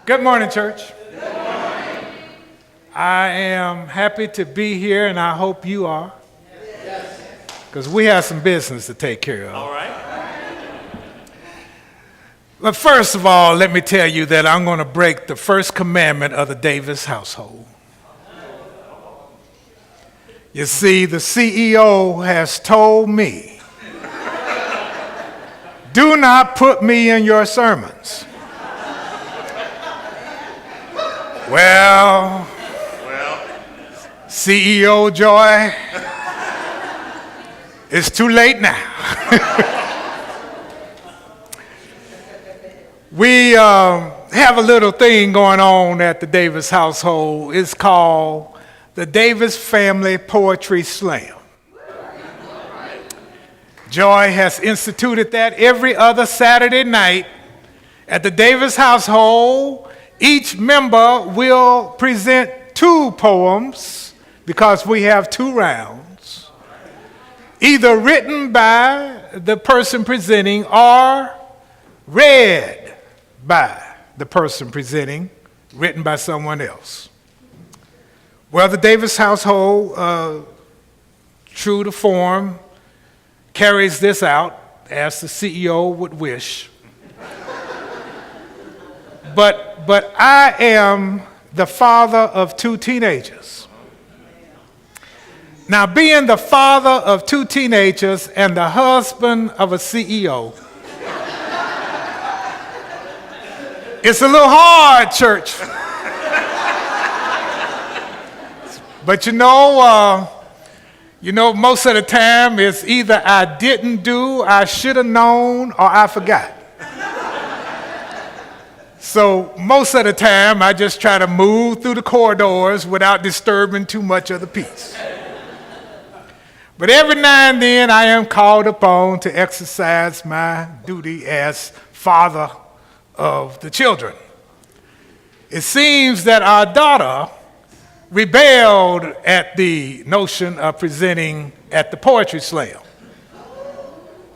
Good morning, church. Good morning. I am happy to be here, and I hope you are. Yes. Because we have some business to take care of. All right. But first of all, let me tell you that I'm going to break the first commandment of the Davis household. You see, the CEO has told me, do not put me in your sermons. Well, CEO Joy, it's too late now. We have a little thing going on at the Davis household. It's called the Davis Family Poetry Slam. Joy has instituted that every other Saturday night at the Davis household. Each member will present 2 poems because we have 2 rounds, either written by the person presenting or read by the person presenting, written by someone else. Well, the Davis household, true to form, carries this out as the CEO would wish. But I am the father of 2 teenagers. Now, being the father of 2 teenagers and the husband of a CEO, it's a little hard, church. But you know, most of the time it's either I didn't do, I should have known, or I forgot. So most of the time, I just try to move through the corridors without disturbing too much of the peace. But every now and then, I am called upon to exercise my duty as father of the children. It seems that our daughter rebelled at the notion of presenting at the poetry slam.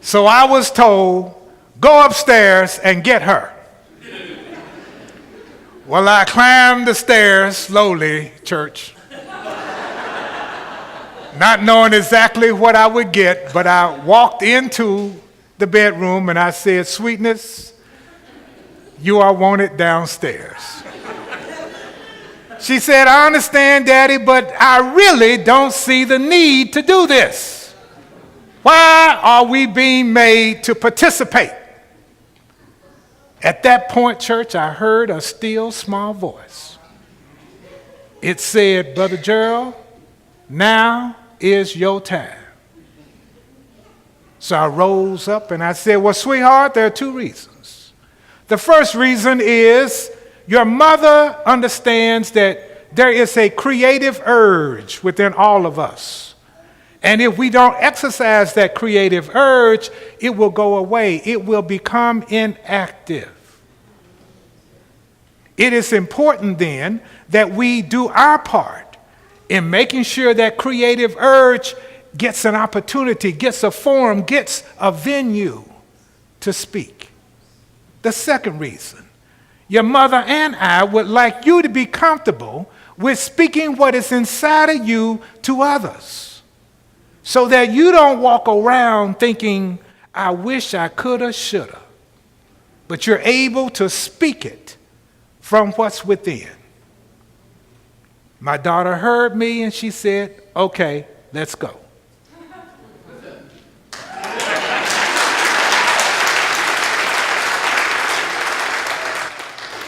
So I was told, go upstairs and get her. Well, I climbed the stairs slowly, church, not knowing exactly what I would get, but I walked into the bedroom and I said, sweetness, you are wanted downstairs. She said, I understand, Daddy, but I really don't see the need to do this. Why are we being made to participate? At that point, church, I heard a still small voice. It said, Brother Gerald, now is your time. So I rose up and I said, well, sweetheart, there are 2 reasons. The first reason is your mother understands that there is a creative urge within all of us. And if we don't exercise that creative urge, it will go away. It will become inactive. It is important then that we do our part in making sure that creative urge gets an opportunity, gets a forum, gets a venue to speak. The second reason, your mother and I would like you to be comfortable with speaking what is inside of you to others, so that you don't walk around thinking, I wish I coulda, shoulda, but you're able to speak it from what's within. My daughter heard me and she said, okay, let's go.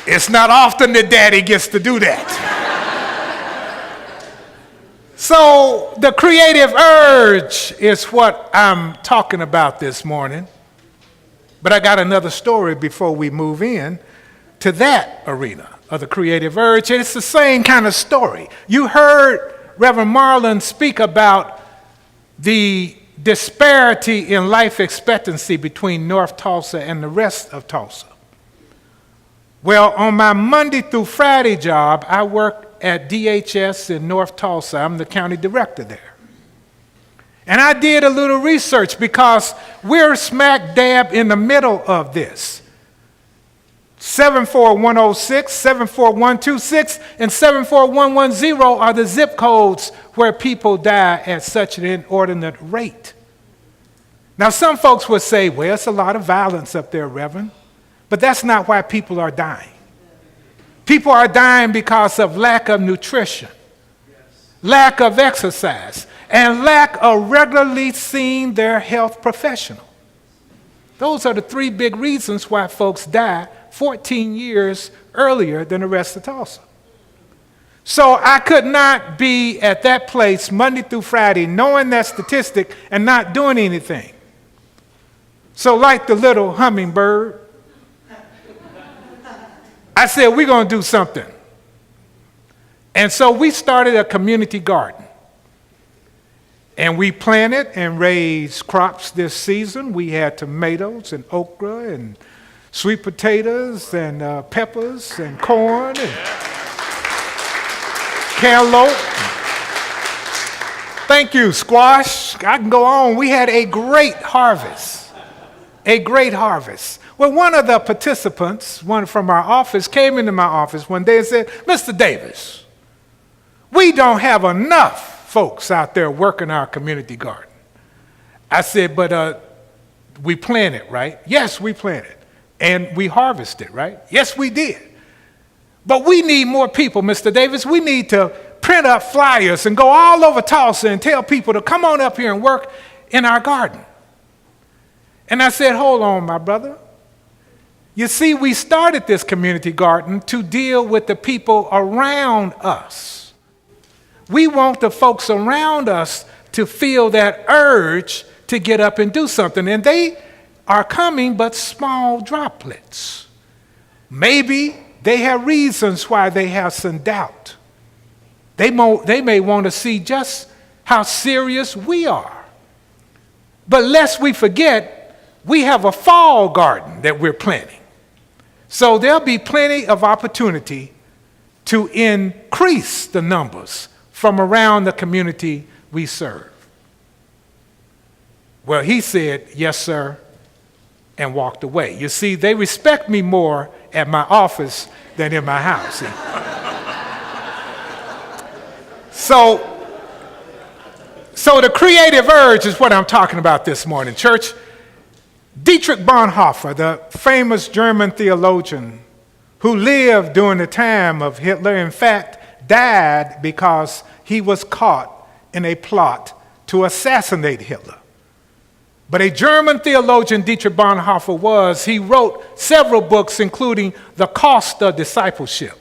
It's not often that Daddy gets to do that. So the creative urge is what I'm talking about this morning. But I got another story before we move in to that arena of the creative urge. And it's the same kind of story. You heard Reverend Marlon speak about the disparity in life expectancy between North Tulsa and the rest of Tulsa. Well, on my Monday through Friday job, I work at DHS in North Tulsa. I'm the county director there. And I did a little research because we're smack dab in the middle of this. 74106, 74126, and 74110 are the zip codes where people die at such an inordinate rate. Now, some folks would say, well, it's a lot of violence up there, Reverend, but that's not why people are dying. People are dying because of lack of nutrition, lack of exercise, and lack of regularly seeing their health professional. Those are the three big reasons why folks die 14 years earlier than the rest of Tulsa. So I could not be at that place Monday through Friday knowing that statistic and not doing anything. So like the little hummingbird, I said, we're going to do something. And so we started a community garden. And we planted and raised crops this season. We had tomatoes and okra and sweet potatoes and peppers and corn and cantaloupe. Thank you, squash. I can go on. We had a great harvest. A great harvest. Well, one of the participants, one from our office, came into my office one day and said, Mr. Davis, we don't have enough folks out there working our community garden. I said, but we planted, right? Yes, we planted. And we harvested, right? Yes, we did. But we need more people, Mr. Davis. We need to print up flyers and go all over Tulsa and tell people to come on up here and work in our garden. And I said, hold on, my brother. You see, we started this community garden to deal with the people around us. We want the folks around us to feel that urge to get up and do something. And they are coming but small droplets. Maybe they have reasons why they have some doubt. They may want to see just how serious we are. But lest we forget, we have a fall garden that we're planting. So there'll be plenty of opportunity to increase the numbers from around the community we serve. Well, he said, yes, sir, and walked away. You see, they respect me more at my office than in my house. So the creative urge is what I'm talking about this morning, church. Dietrich Bonhoeffer, the famous German theologian who lived during the time of Hitler, in fact, died because he was caught in a plot to assassinate Hitler. But a German theologian, Dietrich Bonhoeffer he wrote several books, including The Cost of Discipleship.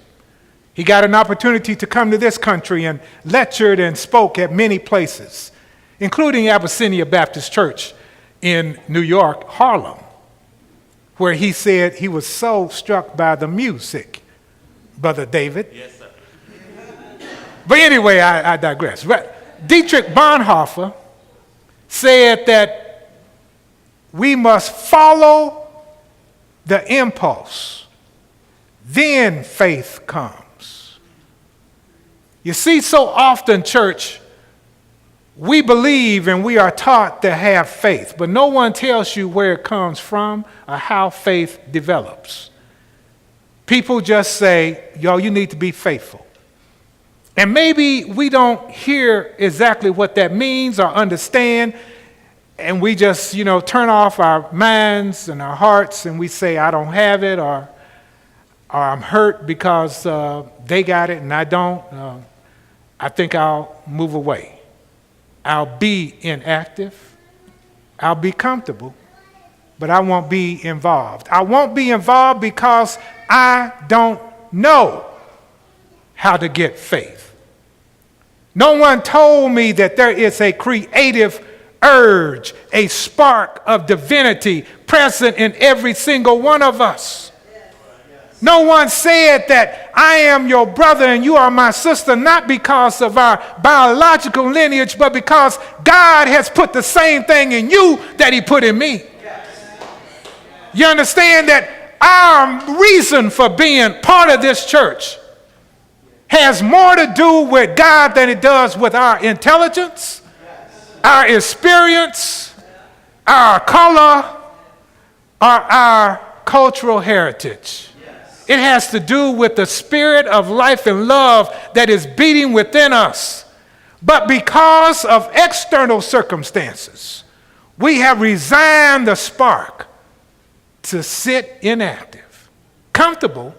He got an opportunity to come to this country and lectured and spoke at many places, including Abyssinia Baptist Church in New York, Harlem, where he said he was so struck by the music, Brother David. Yes, sir. But anyway, I digress. Dietrich Bonhoeffer said that we must follow the impulse, then faith comes. You see, so often, church, we believe and we are taught to have faith, but no one tells you where it comes from or how faith develops. People just say, yo, you need to be faithful. And maybe we don't hear exactly what that means or understand, and we just, turn off our minds and our hearts and we say, I don't have it, or I'm hurt because they got it and I don't. I think I'll move away. I'll be inactive. I'll be comfortable, but I won't be involved. I won't be involved because I don't know how to get faith. No one told me that there is a creative urge, a spark of divinity present in every single one of us. No one said that I am your brother and you are my sister, not because of our biological lineage, but because God has put the same thing in you that he put in me. You understand that our reason for being part of this church has more to do with God than it does with our intelligence, our experience, our color, or our cultural heritage. It has to do with the spirit of life and love that is beating within us. But because of external circumstances, we have resigned the spark to sit inactive, comfortable,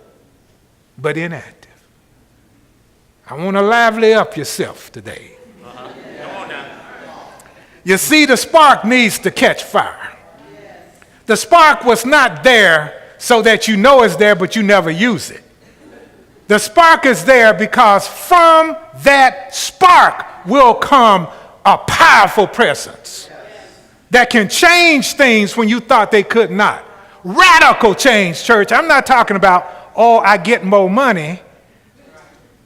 but inactive. I want to lively up yourself today. Come on now. You see, the spark needs to catch fire. The spark was not there so that you know it's there, but you never use it. The spark is there because from that spark will come a powerful presence that can change things when you thought they could not. Radical change, church. I'm not talking about, oh, I get more money.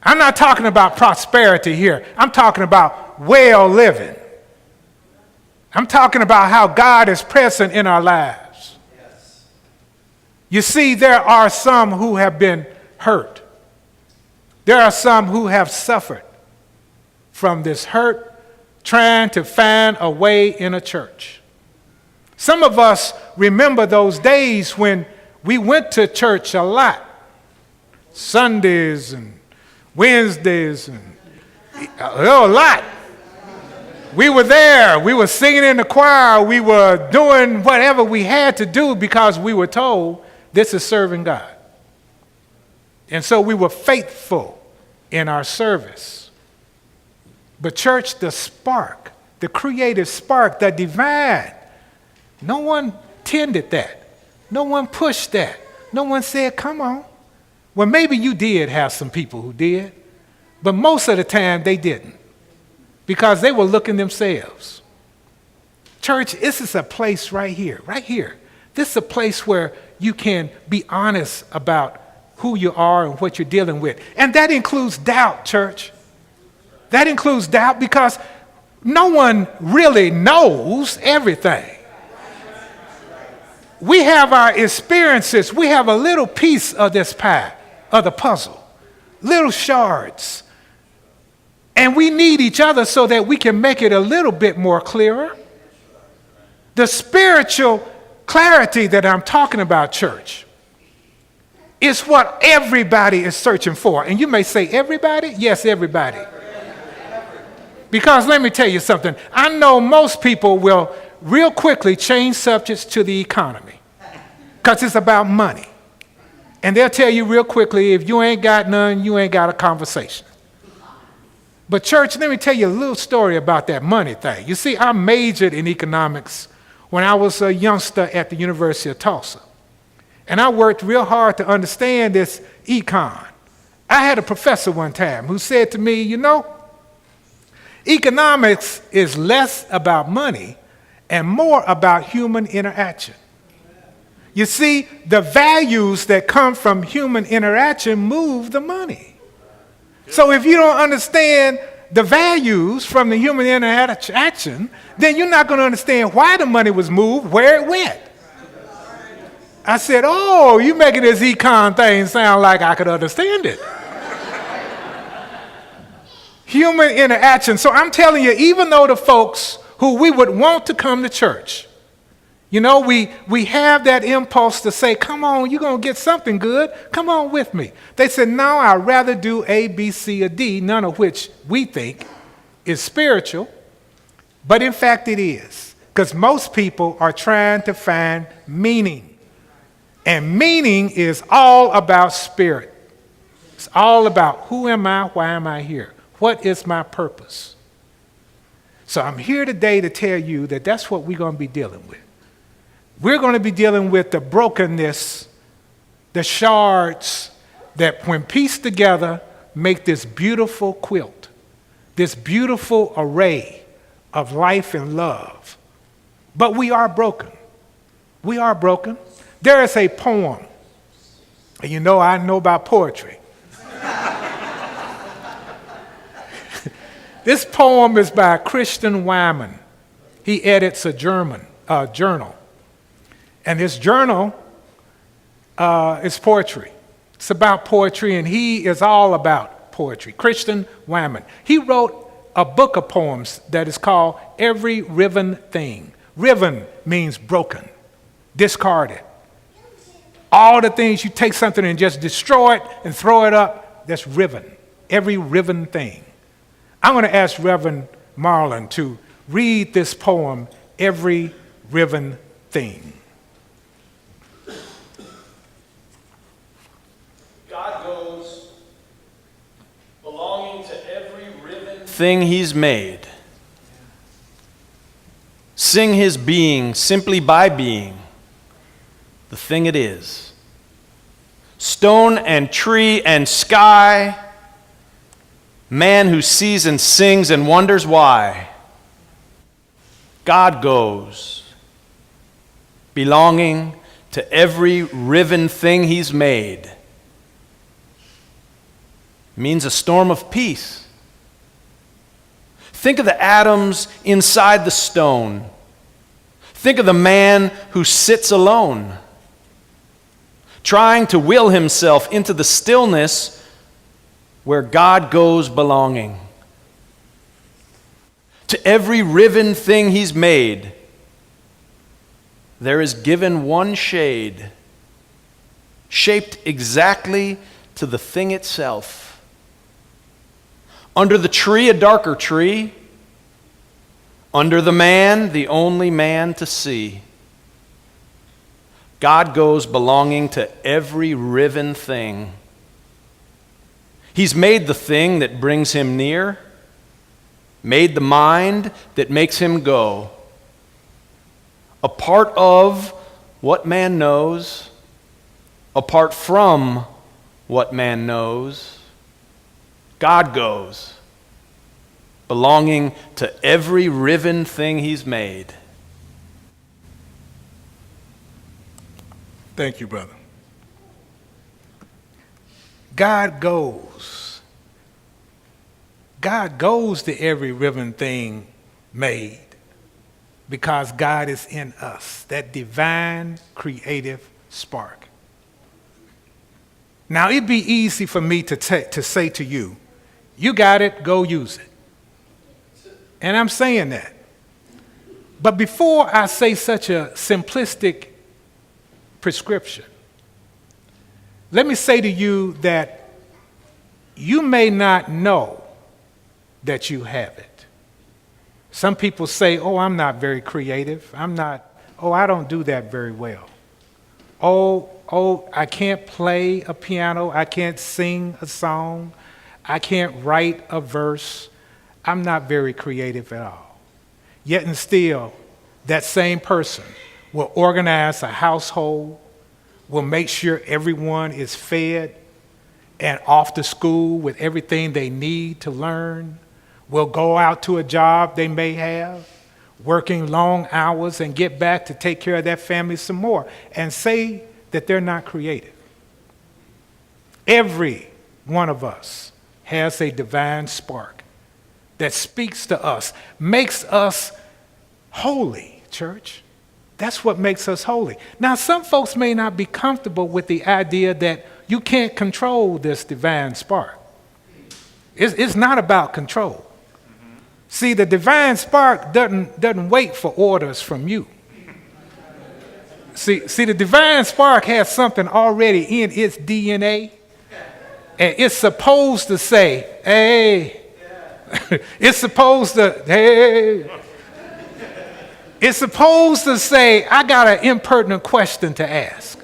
I'm not talking about prosperity here. I'm talking about well living. I'm talking about how God is present in our lives. You see, there are some who have been hurt. There are some who have suffered from this hurt, trying to find a way in a church. Some of us remember those days when we went to church a lot. Sundays and Wednesdays and a lot. We were there. We were singing in the choir. We were doing whatever we had to do because we were told this is serving God. And so we were faithful in our service. But church, the spark, the creative spark, the divine, no one tended that. No one pushed that. No one said, come on. Well, maybe you did have some people who did, but most of the time they didn't because they were looking themselves. Church, this is a place right here, right here. This is a place where you can be honest about who you are and what you're dealing with. And that includes doubt, church. That includes doubt because no one really knows everything. We have our experiences. We have a little piece of this pie, of the puzzle, little shards. And we need each other so that we can make it a little bit more clearer. The spiritual clarity that I'm talking about, church, is what everybody is searching for. And you may say, everybody? Yes, everybody. Because let me tell you something. I know most people will real quickly change subjects to the economy because it's about money. And they'll tell you real quickly, if you ain't got none, you ain't got a conversation. But church, let me tell you a little story about that money thing. You see, I majored in economics when I was a youngster at the University of Tulsa. And I worked real hard to understand this econ. I had a professor one time who said to me, you know, economics is less about money and more about human interaction. You see, the values that come from human interaction move the money. So if you don't understand the values from the human interaction, then you're not going to understand why the money was moved, where it went. I said, oh, you're making this econ thing sound like I could understand it. Human interaction. So I'm telling you, even though the folks who we would want to come to church, you know, we have that impulse to say, come on, you're going to get something good. Come on with me. They said, no, I'd rather do A, B, C, or D, none of which we think is spiritual. But in fact, it is. Because most people are trying to find meaning. And meaning is all about spirit. It's all about who am I, why am I here? What is my purpose? So I'm here today to tell you that that's what we're going to be dealing with. We're going to be dealing with the brokenness, the shards that when pieced together make this beautiful quilt, this beautiful array of life and love. But we are broken. We are broken. There is a poem, and you know I know about poetry. This poem is by Christian Wyman. He edits a journal. And his journal is poetry. It's about poetry, and he is all about poetry. Christian Wyman. He wrote a book of poems that is called Every Riven Thing. Riven means broken, discarded, all the things, you take something and just destroy it and throw it up, that's riven. Every riven thing. I'm going to ask Reverend Marlon to read this poem, Every Riven Thing. God goes belonging to every riven thing he's made. Sing his being simply by being the thing it is. Stone and tree and sky, man who sees and sings and wonders why. God goes belonging to every riven thing he's made. Means a storm of peace. Think of the atoms inside the stone. Think of the man who sits alone, trying to will himself into the stillness where God goes belonging. To every riven thing he's made, there is given one shade, shaped exactly to the thing itself. Under the tree, a darker tree. Under the man, the only man to see. God goes belonging to every riven thing. He's made the thing that brings him near, made the mind that makes him go. A part of what man knows, apart from what man knows, God goes, belonging to every riven thing he's made. Thank you, brother. God goes. God goes to every riven thing made because God is in us, that divine creative spark. Now, it'd be easy for me to say to you, you got it, go use it. And I'm saying that. But before I say such a simplistic prescription, let me say to you that you may not know that you have it. Some people say, oh, I'm not very creative. I don't do that very well. I can't play a piano. I can't sing a song. I can't write a verse. I'm not very creative at all. Yet and still, that same person will organize a household, will make sure everyone is fed and off to school with everything they need to learn, will go out to a job they may have, working long hours, and get back to take care of their family some more, and say that they're not creative. Every one of us has a divine spark that speaks to us, makes us holy, church. That's what makes us holy. Now, some folks may not be comfortable with the idea that you can't control this divine spark. It's not about control. See, the divine spark doesn't wait for orders from you. See, the divine spark has something already in its DNA, and it's supposed to say, hey. It's supposed to, hey. It's supposed to say, I got an impertinent question to ask.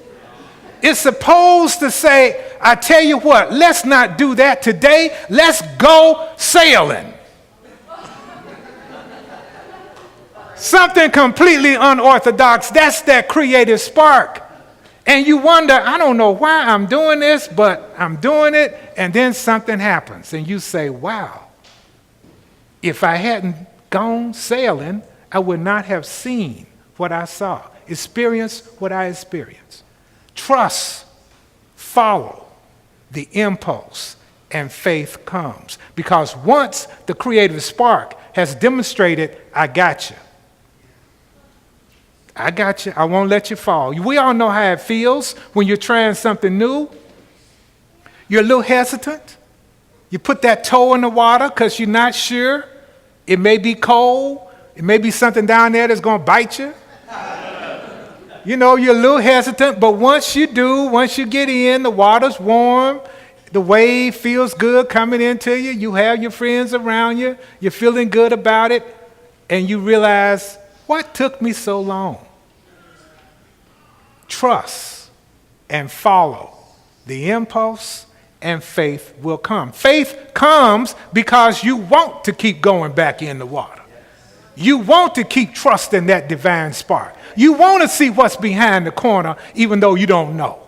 It's supposed to say, I tell you what, let's not do that today. Let's go sailing. Something completely unorthodox. That's that creative spark. And you wonder, I don't know why I'm doing this, but I'm doing it. And then something happens. And you say, wow, if I hadn't gone sailing, I would not have seen what I saw, experienced what I experienced. Trust, follow the impulse, and faith comes. Because once the creative spark has demonstrated, I got you. I got you. I won't let you fall. We all know how it feels when you're trying something new. You're a little hesitant. You put that toe in the water because you're not sure. It may be cold. It may be something down there that's going to bite you. You know, you're a little hesitant, but once you get in, the water's warm, the wave feels good coming into you, you have your friends around you, you're feeling good about it, and you realize, what took me so long? Trust and follow the impulse, and faith will come. Faith comes because you want to keep going back in the water. You want to keep trusting that divine spark. You want to see what's behind the corner, even though you don't know.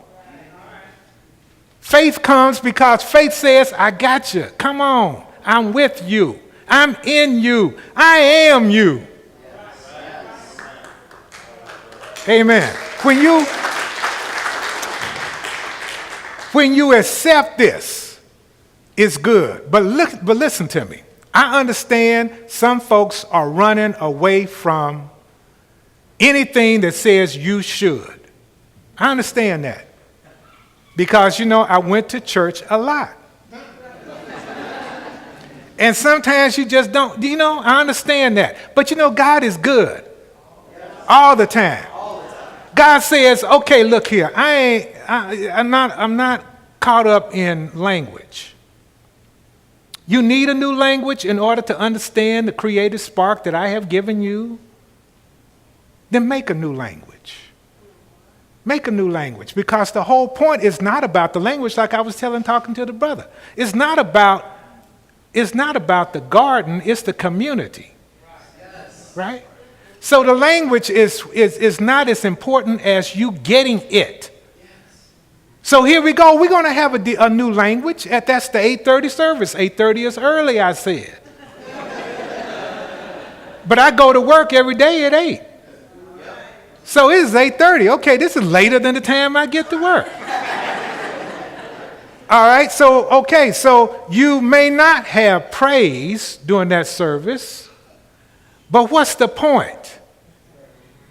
Faith comes because faith says, I got you. Come on. I'm with you. I'm in you. I am you. Amen. When you accept this, it's good. But listen to me. I understand some folks are running away from anything that says you should. I understand that. Because, I went to church a lot. And sometimes you just don't, I understand that. But God is good. All the time. God says, okay, look here. I'm not caught up in language. You need a new language in order to understand the creative spark that I have given you? Then make a new language. Make a new language, because the whole point is not about the language, like I was talking to the brother. It's not about the garden, it's the community. Right? So the language is not as important as you getting it. So here we go. We're going to have a new language. That's the 8:30 service. 8:30 is early, I said. But I go to work every day at 8. So it's 8:30. Okay, this is later than the time I get to work. All right, so you may not have praise during that service, but what's the point?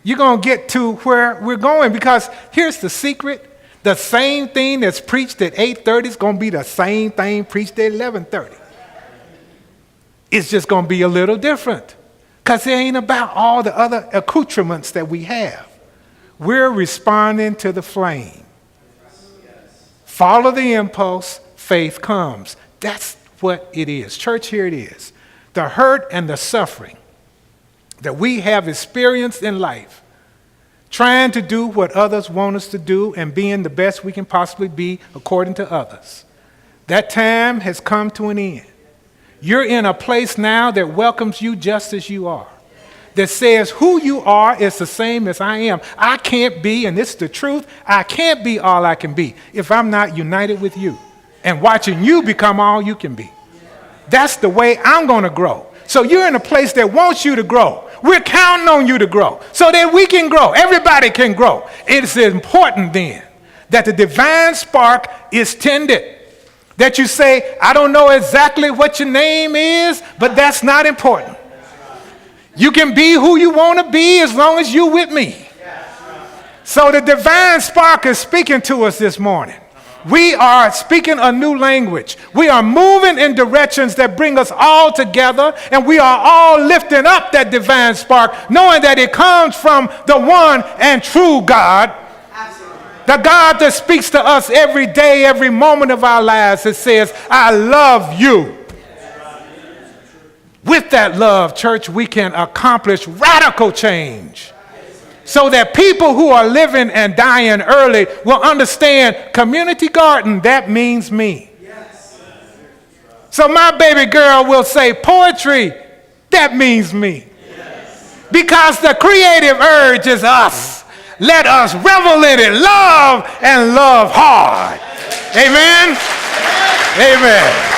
You're going to get to where we're going, because here's the secret. The same thing that's preached at 8:30 is going to be the same thing preached at 11:30. It's just going to be a little different, because it ain't about all the other accoutrements that we have. We're responding to the flame. Follow the impulse, faith comes. That's what it is. Church, here it is. The hurt and the suffering that we have experienced in life, trying to do what others want us to do and being the best we can possibly be according to others. That time has come to an end. You're in a place now that welcomes you just as you are, that says who you are is the same as I am. I can't be, and this is the truth, I can't be all I can be if I'm not united with you and watching you become all you can be. That's the way I'm going to grow. So you're in a place that wants you to grow. We're counting on you to grow so that we can grow. Everybody can grow. It's important then that the divine spark is tended. That you say, I don't know exactly what your name is, but that's not important. You can be who you want to be as long as you're with me. So the divine spark is speaking to us this morning. We are speaking a new language. We are moving in directions that bring us all together, and we are all lifting up that divine spark, knowing that it comes from the one and true God. The God that speaks to us every day, every moment of our lives. It says, I love you. With that love, church, we can accomplish radical change so that people who are living and dying early will understand community garden, that means me. So my baby girl will say poetry, that means me. Because the creative urge is us. Let us revel in it, love and love hard. Amen. Amen.